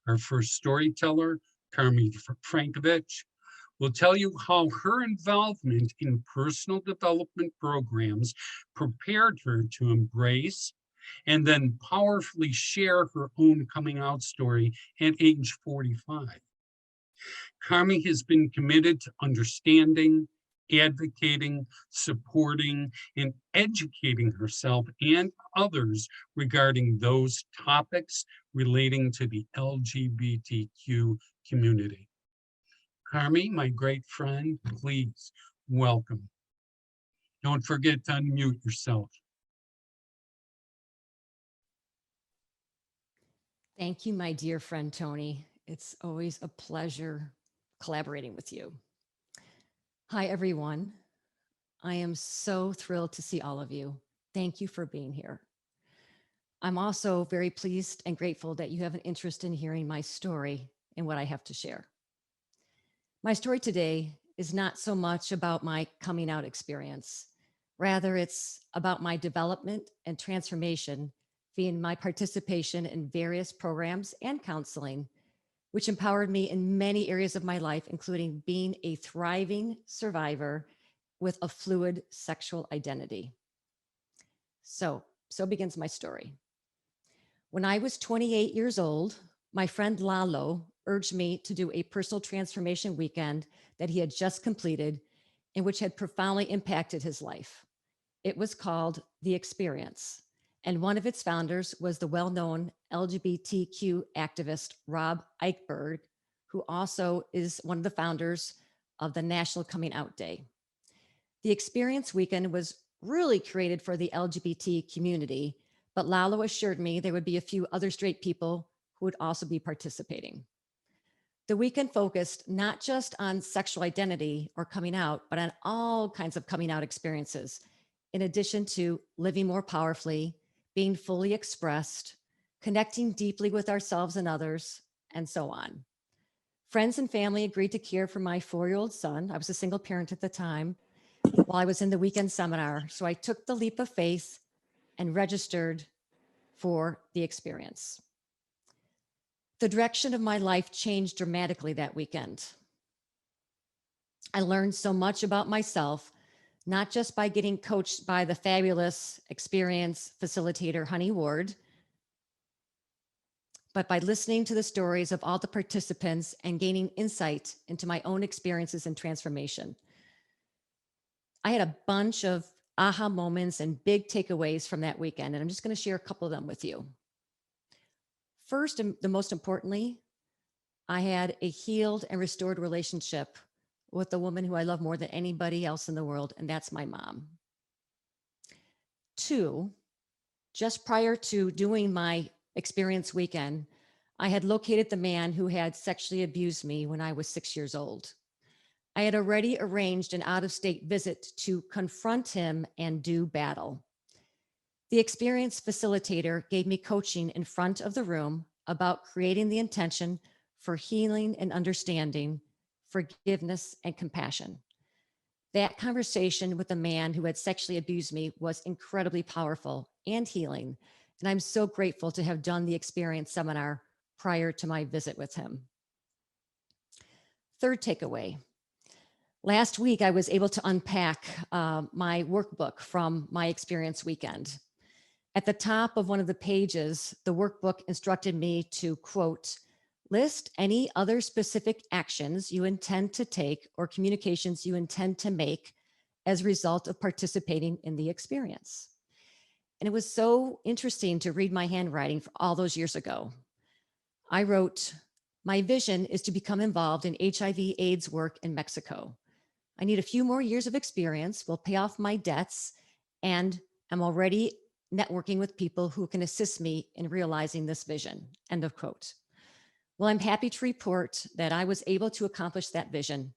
Our first storyteller, Carmi Frankovich, will tell you how her involvement in personal development programs prepared her to embrace and then powerfully share her own coming out story at age 45. Carmi has been committed to understanding, advocating, supporting, and educating herself and others regarding those topics relating to the LGBTQ community. Carmi, my great friend, please welcome. Don't forget to unmute yourself. Thank you, my dear friend Tony. It's always a pleasure collaborating with you. Hi, everyone. I am so thrilled to see all of you. Thank you for being here. I'm also very pleased and grateful that you have an interest in hearing my story and what I have to share. My story today is not so much about my coming out experience. Rather, it's about my development and transformation via my participation in various programs and counseling, which empowered me in many areas of my life, including being a thriving survivor with a fluid sexual identity. So begins my story. When I was 28 years old, my friend Lalo urged me to do a personal transformation weekend that he had just completed and which had profoundly impacted his life. It was called The Experience, and one of its founders was the well-known LGBTQ activist Rob Eichberg, who also is one of the founders of the National Coming Out Day. The Experience weekend was really created for the LGBT community, but Lalo assured me there would be a few other straight people who would also be participating. The weekend focused not just on sexual identity or coming out, but on all kinds of coming out experiences, in addition to living more powerfully, being fully expressed, connecting deeply with ourselves and others, and so on. Friends and family agreed to care for my 4-year-old son. I was a single parent at the time while I was in the weekend seminar. So I took the leap of faith and registered for the experience. The direction of my life changed dramatically that weekend. I learned so much about myself, not just by getting coached by the fabulous experience facilitator, Honey Ward, but by listening to the stories of all the participants and gaining insight into my own experiences and transformation. I had a bunch of aha moments and big takeaways from that weekend, and I'm just going to share a couple of them with you. First, and the most importantly, I had a healed and restored relationship with the woman who I love more than anybody else in the world, and that's my mom. 2, just prior to doing my experience weekend, I had located the man who had sexually abused me when I was 6 years old. I had already arranged an out-of-state visit to confront him and do battle. The experience facilitator gave me coaching in front of the room about creating the intention for healing and understanding, forgiveness and compassion. That conversation with the man who had sexually abused me was incredibly powerful and healing, and I'm so grateful to have done the experience seminar prior to my visit with him. Third takeaway. Last week, I was able to unpack my workbook from my experience weekend. At the top of one of the pages, the workbook instructed me to, quote, list any other specific actions you intend to take or communications you intend to make as a result of participating in the experience. And it was so interesting to read my handwriting for all those years ago. I wrote, my vision is to become involved in HIV/AIDS work in Mexico. I need a few more years of experience, will pay off my debts, and I'm already networking with people who can assist me in realizing this vision, end of quote. Well, I'm happy to report that I was able to accomplish that vision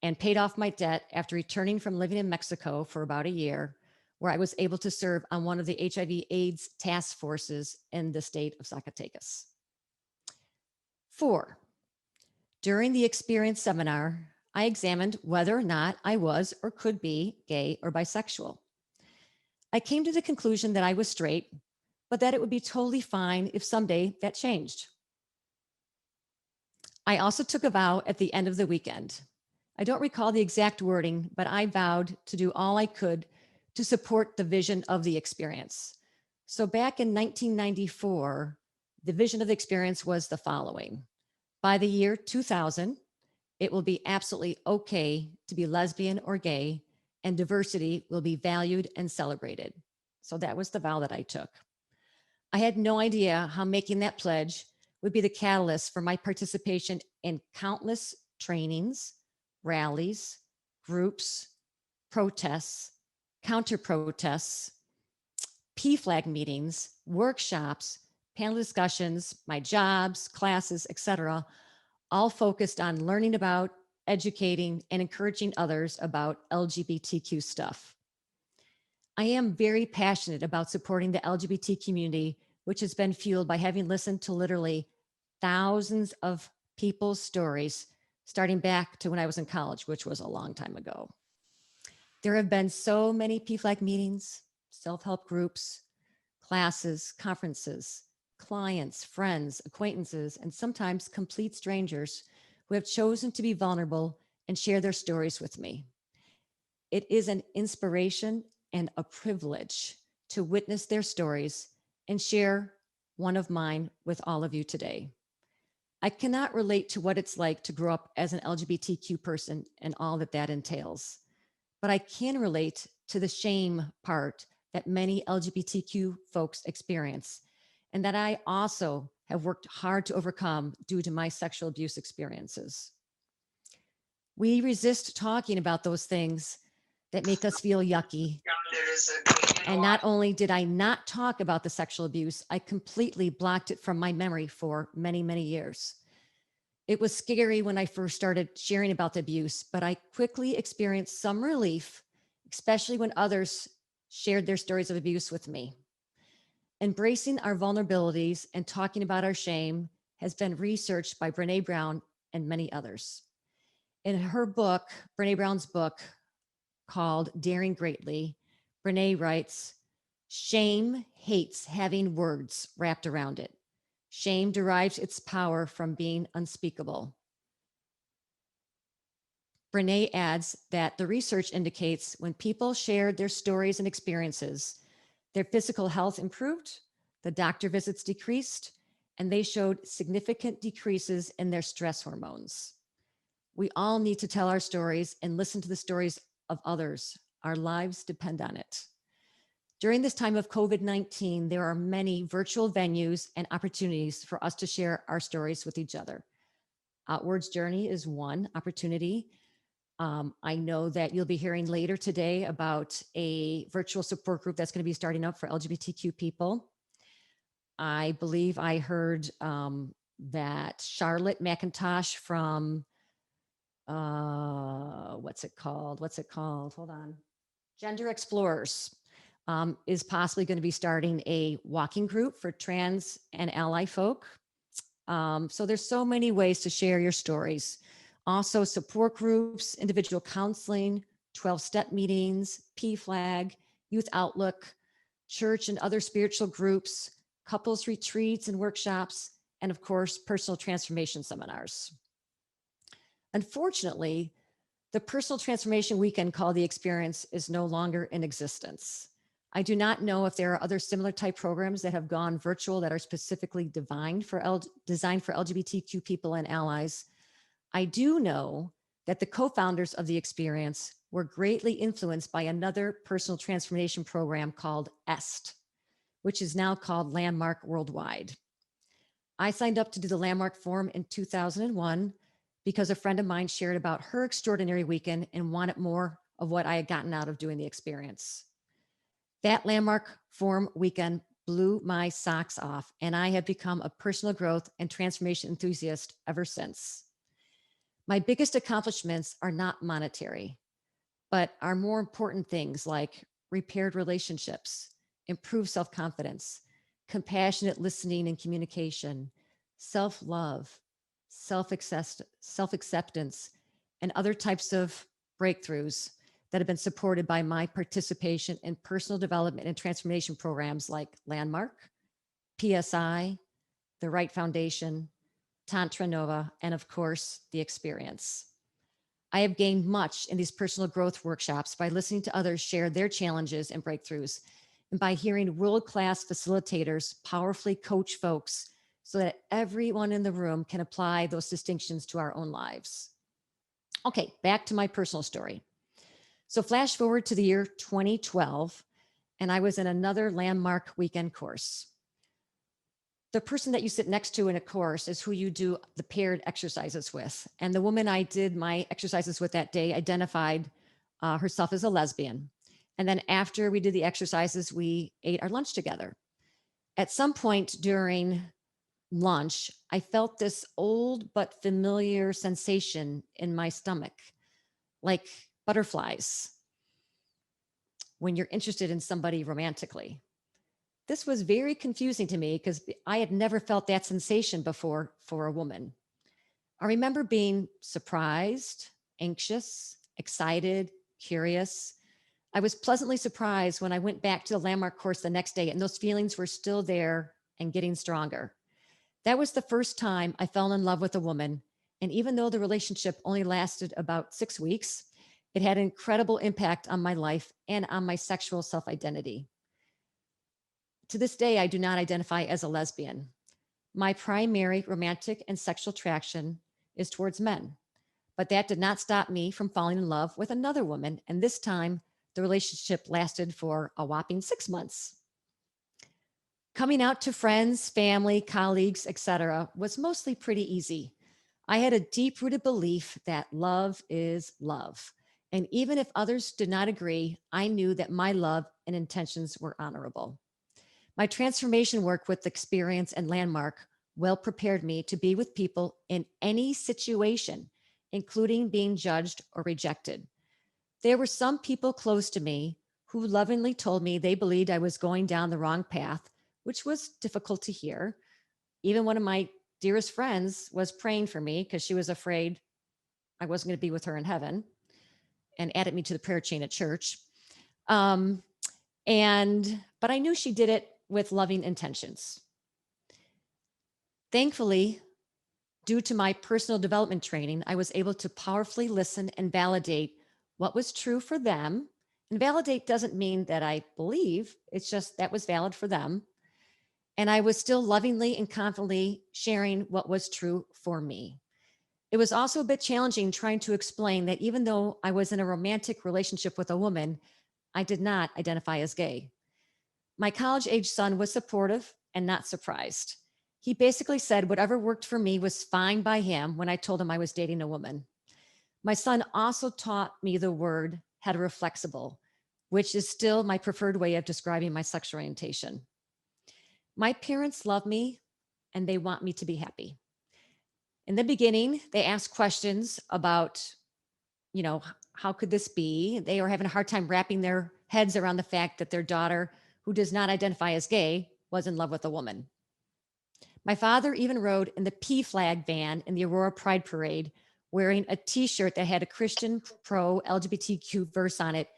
and paid off my debt after returning from living in Mexico for about a year, where I was able to serve on one of the HIV/AIDS task forces in the state of Zacatecas. 4, during the experience seminar, I examined whether or not I was or could be gay or bisexual. I came to the conclusion that I was straight, but that it would be totally fine if someday that changed. I also took a vow at the end of the weekend. I don't recall the exact wording, but I vowed to do all I could to support the vision of the experience. So back in 1994, the vision of the experience was the following. By the year 2000, it will be absolutely okay to be lesbian or gay, and diversity will be valued and celebrated. So that was the vow that I took. I had no idea how making that pledge would be the catalyst for my participation in countless trainings, rallies, groups, protests, counter protests, PFLAG meetings, workshops, panel discussions, my jobs, classes, etc., all focused on learning about, educating, and encouraging others about LGBTQ stuff. I am very passionate about supporting the LGBT community, which has been fueled by having listened to literally thousands of people's stories, starting back to when I was in college, which was a long time ago. There have been so many PFLAG meetings, self-help groups, classes, conferences, clients, friends, acquaintances, and sometimes complete strangers who have chosen to be vulnerable and share their stories with me. It is an inspiration and a privilege to witness their stories and share one of mine with all of you today. I cannot relate to what it's like to grow up as an LGBTQ person and all that that entails, but I can relate to the shame part that many LGBTQ folks experience, and that I also have worked hard to overcome due to my sexual abuse experiences. We resist talking about those things that make us feel yucky. And not only did I not talk about the sexual abuse, I completely blocked it from my memory for many, many years. It was scary when I first started sharing about the abuse, but I quickly experienced some relief, especially when others shared their stories of abuse with me. Embracing our vulnerabilities and talking about our shame has been researched by Brene Brown and many others. In her book, Brene Brown's book called Daring Greatly, Brene writes, shame hates having words wrapped around it. Shame derives its power from being unspeakable. Brene adds that the research indicates when people shared their stories and experiences, their physical health improved, the doctor visits decreased, and they showed significant decreases in their stress hormones. We all need to tell our stories and listen to the stories of others. Our lives depend on it. During this time of COVID-19, there are many virtual venues and opportunities for us to share our stories with each other. Outwards Journey is one opportunity. I know that you'll be hearing later today about a virtual support group that's going to be starting up for LGBTQ people. I believe I heard that Charlotte McIntosh from what's it called? Hold on. Gender Explorers is possibly going to be starting a walking group for trans and ally folk. So there's so many ways to share your stories. Also support groups, individual counseling, 12-step meetings, PFLAG, Youth Outlook, church and other spiritual groups, couples retreats and workshops, and of course, personal transformation seminars. Unfortunately, the personal transformation weekend called The Experience is no longer in existence. I do not know if there are other similar type programs that have gone virtual that are specifically designed for LGBTQ people and allies. I do know that the co-founders of The Experience were greatly influenced by another personal transformation program called EST, which is now called Landmark Worldwide. I signed up to do the Landmark Forum in 2001 because a friend of mine shared about her extraordinary weekend and wanted more of what I had gotten out of doing the experience. That Landmark Forum weekend blew my socks off, and I have become a personal growth and transformation enthusiast ever since. My biggest accomplishments are not monetary, but are more important things like repaired relationships, improved self-confidence, compassionate listening and communication, self-love, self-acceptance, and other types of breakthroughs that have been supported by my participation in personal development and transformation programs like Landmark, PSI, the Right Foundation, Tantra Nova, and of course, the experience. I have gained much in these personal growth workshops by listening to others share their challenges and breakthroughs, and by hearing world class facilitators powerfully coach folks so that everyone in the room can apply those distinctions to our own lives. Okay, back to my personal story. So, flash forward to the year 2012, and I was in another landmark weekend course. The person that you sit next to in a course is who you do the paired exercises with. And the woman I did my exercises with that day identified herself as a lesbian. And then after we did the exercises, we ate our lunch together. At some point during lunch, I felt this old but familiar sensation in my stomach, like butterflies when you're interested in somebody romantically. This was very confusing to me because I had never felt that sensation before for a woman. I remember being surprised, anxious, excited, curious. I was pleasantly surprised when I went back to the landmark course the next day and those feelings were still there and getting stronger. That was the first time I fell in love with a woman. And even though the relationship only lasted about 6 weeks, it had an incredible impact on my life and on my sexual self identity. To this day, I do not identify as a lesbian. My primary romantic and sexual attraction is towards men, but that did not stop me from falling in love with another woman. And this time, the relationship lasted for a whopping 6 months. Coming out to friends, family, colleagues, etc., was mostly pretty easy. I had a deep rooted belief that love is love. And even if others did not agree, I knew that my love and intentions were honorable. My transformation work with Experience and Landmark well prepared me to be with people in any situation, including being judged or rejected. There were some people close to me who lovingly told me they believed I was going down the wrong path, which was difficult to hear. Even one of my dearest friends was praying for me because she was afraid I wasn't going to be with her in heaven and added me to the prayer chain at church. Um, but I knew she did it with loving intentions. Thankfully, due to my personal development training, I was able to powerfully listen and validate what was true for them. And validate doesn't mean that I believe, it's just that was valid for them. And I was still lovingly and confidently sharing what was true for me. It was also a bit challenging trying to explain that even though I was in a romantic relationship with a woman, I did not identify as gay. My college age son was supportive and not surprised. He basically said whatever worked for me was fine by him when I told him I was dating a woman. My son also taught me the word heteroflexible, which is still my preferred way of describing my sexual orientation. My parents love me and they want me to be happy. In the beginning, they asked questions about, you know, how could this be? They were having a hard time wrapping their heads around the fact that their daughter, who does not identify as gay, was in love with a woman. My father even rode in the P flag van in the Aurora Pride Parade, wearing a t shirt that had a Christian pro LGBTQ verse on it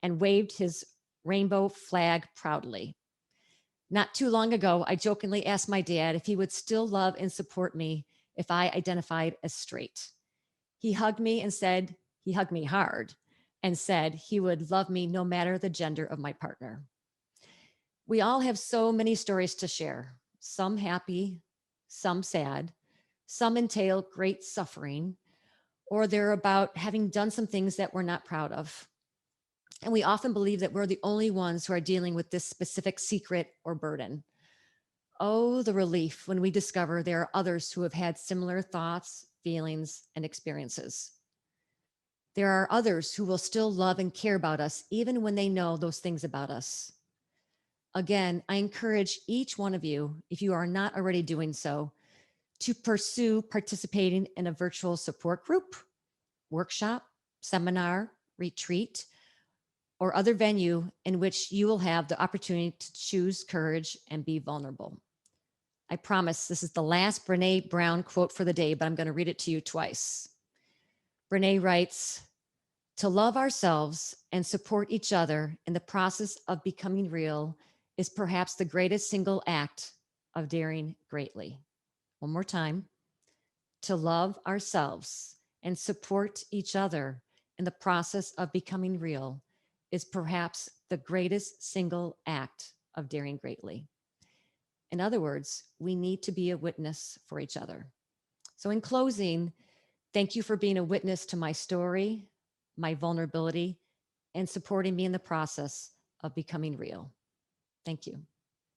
and waved his rainbow flag proudly. Not too long ago, I jokingly asked my dad if he would still love and support me if I identified as straight. He hugged me and said, he hugged me hard and said he would love me no matter the gender of my partner. We all have so many stories to share, some happy, some sad, some entail great suffering, or they're about having done some things that we're not proud of. And we often believe that we're the only ones who are dealing with this specific secret or burden. Oh, the relief when we discover there are others who have had similar thoughts, feelings, and experiences. There are others who will still love and care about us, even when they know those things about us. Again, I encourage each one of you, if you are not already doing so, to pursue participating in a virtual support group, workshop, seminar, retreat, or other venue in which you will have the opportunity to choose courage and be vulnerable. I promise this is the last Brene Brown quote for the day, but I'm going to read it to you twice. Brene writes, "To love ourselves and support each other in the process of becoming real is perhaps the greatest single act of daring greatly." One more time. to love ourselves and support each other in the process of becoming real is perhaps the greatest single act of daring greatly. In other words, we need to be a witness for each other. So, in closing, thank you for being a witness to my story, my vulnerability, and supporting me in the process of becoming real. Thank you.